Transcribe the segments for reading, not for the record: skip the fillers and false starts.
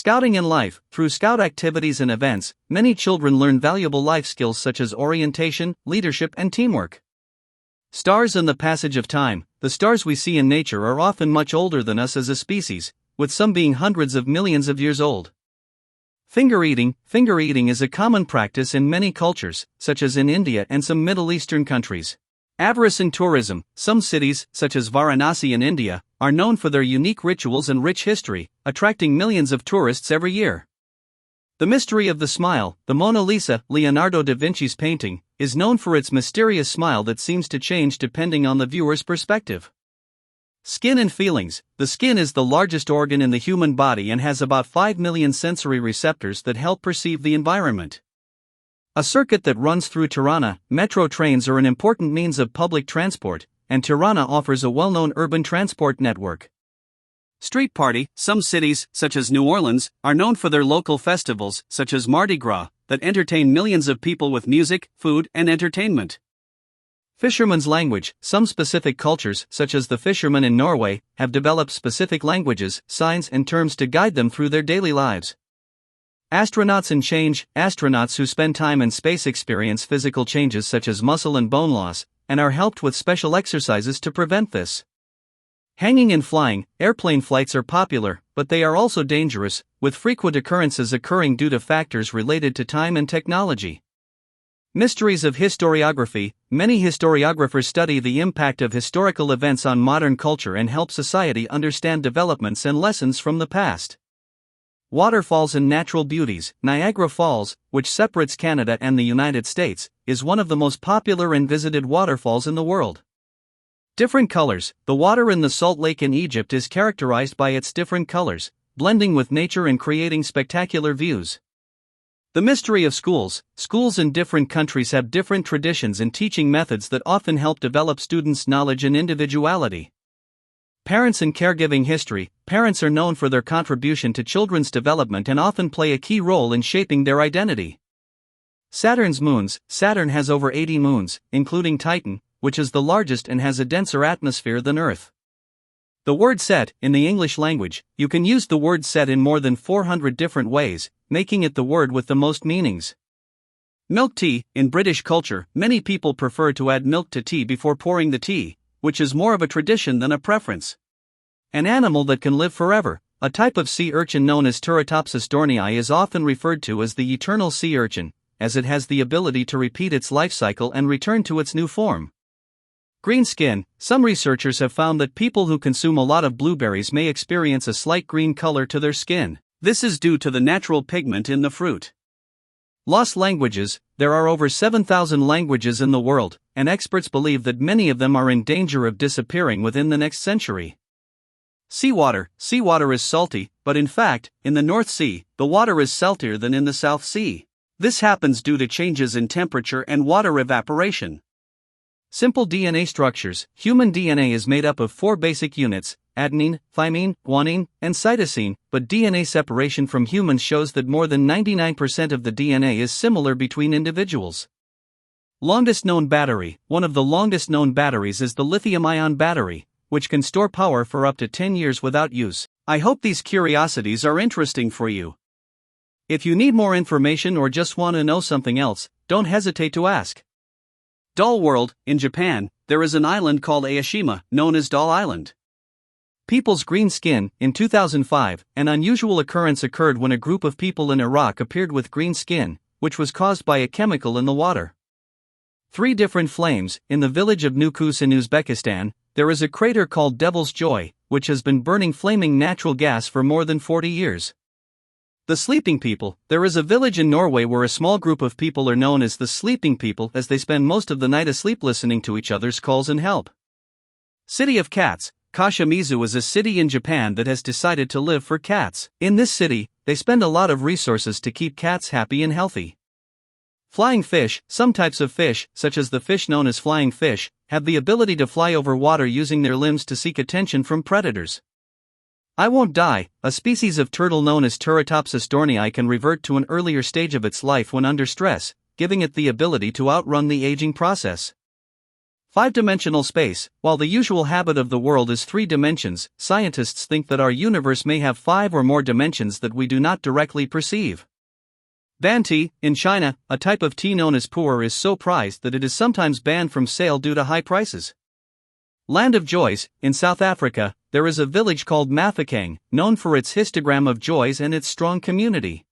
Scouting in life. Through scout activities and events, many children learn valuable life skills such as orientation, leadership, and teamwork. Stars and the passage of time. The stars we see in nature are often much older than us as a species, with some being hundreds of millions of years old. Finger eating. Finger eating is a common practice in many cultures, such as in India and some Middle Eastern countries. Avarice in tourism. Some cities, such as Varanasi in India, are known for their unique rituals and rich history, attracting millions of tourists every year. The mystery of the smile. The Mona Lisa, Leonardo da Vinci's painting, is known for its mysterious smile that seems to change depending on the viewer's perspective. Skin and feelings. The skin is the largest organ in the human body and has about 5 million sensory receptors that help perceive the environment. A circuit that runs through Tirana. Metro trains are an important means of public transport, and Tirana offers a well-known urban transport network. Street party. Some cities, such as New Orleans, are known for their local festivals, such as Mardi Gras, that entertain millions of people with music, food, and entertainment. Fisherman's language. Some specific cultures, such as the fishermen in Norway, have developed specific languages, signs, and terms to guide them through their daily lives. Astronauts and change. Astronauts who spend time in space experience physical changes such as muscle and bone loss, and are helped with special exercises to prevent this. Hanging and flying. Airplane flights are popular, but they are also dangerous, with frequent occurrences occurring due to factors related to time and technology. Mysteries of historiography. Many historiographers study the impact of historical events on modern culture and help society understand developments and lessons from the past. Waterfalls and natural beauties. Niagara Falls, which separates Canada and the United States, is one of the most popular and visited waterfalls in the world. Different colors. The water in the Salt Lake in Egypt is characterized by its different colors, blending with nature and creating spectacular views. The mystery of schools. Schools in different countries have different traditions and teaching methods that often help develop students' knowledge and individuality. Parents and caregiving history. Parents are known for their contribution to children's development and often play a key role in shaping their identity. Saturn's moons. Saturn has over 80 moons, including Titan, which is the largest and has a denser atmosphere than Earth. The word set. In the English language, you can use the word set in more than 400 different ways, making it the word with the most meanings. Milk tea. In British culture, many people prefer to add milk to tea before pouring the tea, which is more of a tradition than a preference. An animal that can live forever. A type of sea urchin known as Turritopsis dohrnii is often referred to as the eternal sea urchin, as it has the ability to repeat its life cycle and return to its new form. Green skin. Some researchers have found that people who consume a lot of blueberries may experience a slight green color to their skin. This is due to the natural pigment in the fruit. Lost languages. There are over 7,000 languages in the world, and experts believe that many of them are in danger of disappearing within the next century. Seawater. Seawater is salty, but in fact, in the North Sea, the water is saltier than in the South Sea. This happens due to changes in temperature and water evaporation. Simple DNA structures. Human DNA is made up of 4 basic units: adenine, thymine, guanine, and cytosine, but DNA separation from humans shows that more than 99% of the DNA is similar between individuals. Longest known battery. One of the longest known batteries is the lithium-ion battery, which can store power for up to 10 years without use. I hope these curiosities are interesting for you. If you need more information or just want to know something else, don't hesitate to ask. Doll World. In Japan, there is an island called Aoshima, known as Doll Island. People's green skin. In 2005, an unusual occurrence occurred when a group of people in Iraq appeared with green skin, which was caused by a chemical in the water. 3 different flames. In the village of Nukus in Uzbekistan, there is a crater called Devil's Joy, which has been burning flaming natural gas for more than 40 years. The Sleeping People. There is a village in Norway where a small group of people are known as the Sleeping People as they spend most of the night asleep listening to each other's calls and help. City of Cats. Kashimizu is a city in Japan that has decided to live for cats. In this city, they spend a lot of resources to keep cats happy and healthy. Flying fish. Some types of fish, such as the fish known as flying fish, have the ability to fly over water using their limbs to seek attention from predators. I won't die. A species of turtle known as Turritopsis dohrnii can revert to an earlier stage of its life when under stress, giving it the ability to outrun the aging process. 5-dimensional space. While the usual habit of the world is 3 dimensions, scientists think that our universe may have 5 or more dimensions that we do not directly perceive. Ban tea. In China, a type of tea known as pu'er is so prized that it is sometimes banned from sale due to high prices. Land of Joys. In South Africa, there is a village called Mafeking, known for its histogram of joys and its strong community.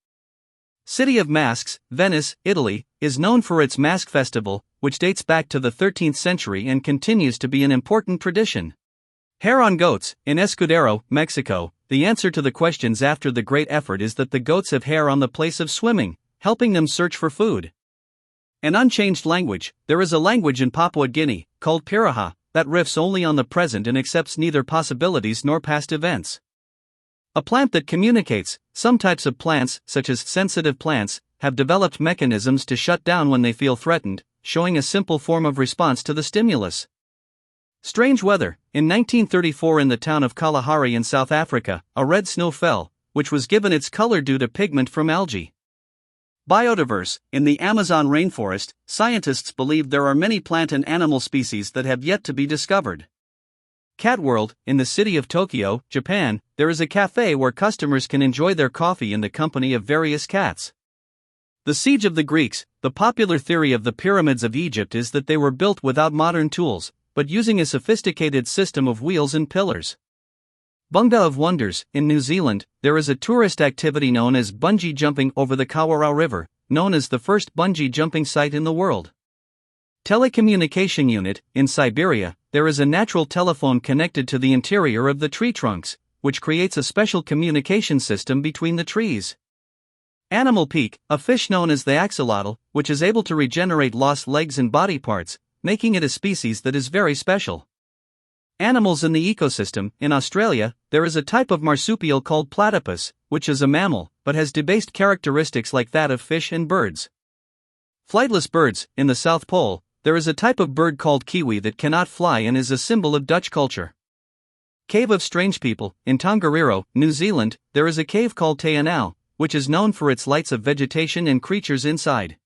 City of Masks. Venice, Italy, is known for its Mask Festival, which dates back to the 13th century and continues to be an important tradition. Hair on goats. In Escudero, Mexico, the answer to the questions after the great effort is that the goats have hair on the place of swimming, helping them search for food. An unchanged language. There is a language in Papua Guinea, called Piraha, that riffs only on the present and accepts neither possibilities nor past events. A plant that communicates. Some types of plants, such as sensitive plants, have developed mechanisms to shut down when they feel threatened, showing a simple form of response to the stimulus. Strange weather. In 1934 in the town of Kalahari in South Africa, a red snow fell, which was given its color due to pigment from algae. Biodiverse. In the Amazon rainforest, scientists believe there are many plant and animal species that have yet to be discovered. Cat World. In the city of Tokyo, Japan, there is a cafe where customers can enjoy their coffee in the company of various cats. The Siege of the Greeks. The popular theory of the pyramids of Egypt is that they were built without modern tools, but using a sophisticated system of wheels and pillars. Bunga of Wonders. In New Zealand, there is a tourist activity known as bungee jumping over the Kawarau River, known as the first bungee jumping site in the world. Telecommunication unit. In Siberia, there is a natural telephone connected to the interior of the tree trunks, which creates a special communication system between the trees. Animal Peak. A fish known as the axolotl, which is able to regenerate lost legs and body parts, making it a species that is very special. Animals in the ecosystem. In Australia, there is a type of marsupial called platypus, which is a mammal, but has debased characteristics like that of fish and birds. Flightless birds. In the South Pole, there is a type of bird called kiwi that cannot fly and is a symbol of Dutch culture. Cave of Strange People. In Tongariro, New Zealand, there is a cave called Te Anau, which is known for its lights of vegetation and creatures inside.